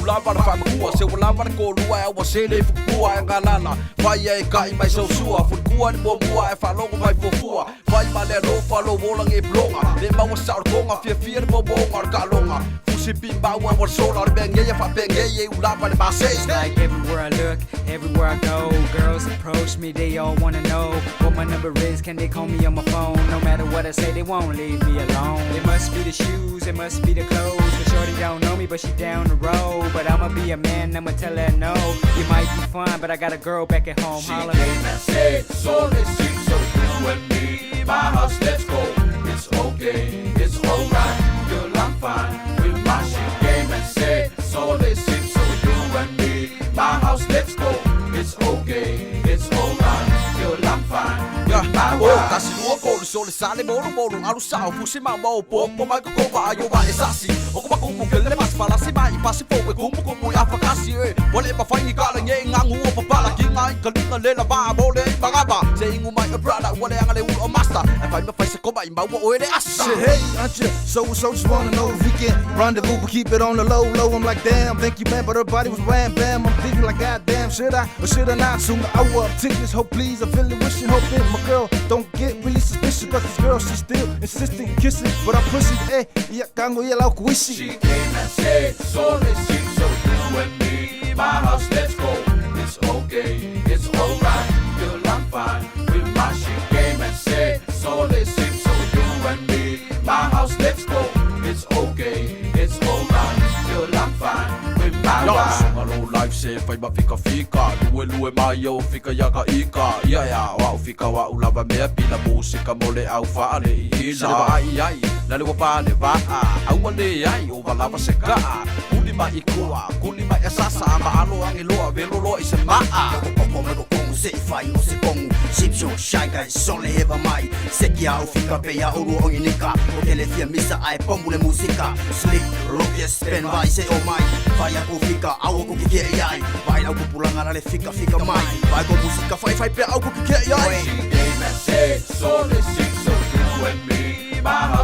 lava na whamakua se wa lava na kolua e wa se le fukua e ngalala vai e kai mai so sua fukua ni bombua e whalongo mai fofua vai ma le rofa lo wolang e blonga le maua saur konga fia ni bombonga ar kalonga fusi bimba wa wa sola ar benge e fa benge e ulava ni base. It's like everywhere I look, everywhere I go, girls approach me, they all wanna know what my number is, can they call me on my phone? No matter what I say, they won't leave me alone. It must be the shoes, it must be the clothes, but shorty don't know me, but she down the road. But I'ma be a man, I'ma tell her no. You might be fine, but I got a girl back at home. She came and said, so let's sing, so you and me, my house, let's go. It's okay, it's alright, girl, I'm fine with my. She came and said, so let's sing, so you and me, my house, let's go. It's okay, it's alright, girl, I'm fine with my wife. Kasi lua ko so le sale moro moro alu sao fusi ma mo po mai ko ba yo ba esasi o ko ba ko ke le mas fala si mai pasi po e ko mo ya fa kasi e wole ba fa ni ka la nge ngangu o pa la ki ngai ka linga le la ba mo le ba ga ba se ingu mai a brother wole anga le u master e fa me fa se ko ba ma wo e le asa. Hey, aren't you so just wanna know if we can rendezvous but keep it on the low. I'm like damn, thank you man, but her body was wham bam. I'm thinking like goddamn, should I or should I not? Soon I will up tickets, hope please, I feel it, wishing, hoping my girl don't get really suspicious, cause this girl she still insisting kissing, but I'm pushing. Hey, yeah, kango yeah like wishy. She came and said, so let's sing, so you and me, my house, let's go. It's okay, it's alright, girl, I'm fine with my. She came and said, so let's sing, so you and me, my house, let's go. It's okay, it's alright, girl, I'm fine with my wife. Hello life se fai ma fika lue mai yo fika yaka ika ya wa fika wa ulava me pila musika mole au fa le ina ai la le pa le va au le ai o lava se ka kuli ma ikua kuli ma sasa ma alo angi loa velo lo ise ma ko me ko se fai o se kongu Zipso Shy Guy sole heva mai seki au fika pe ya uru ongi nika o telefia misa ai pomule musika slick Loces pen vai se o mai vai aku fika au ko ki ai vai au pulanga le fika mai vai ko musika fai pe au ko ki ai. She came and said, so let's sing, so you and me, my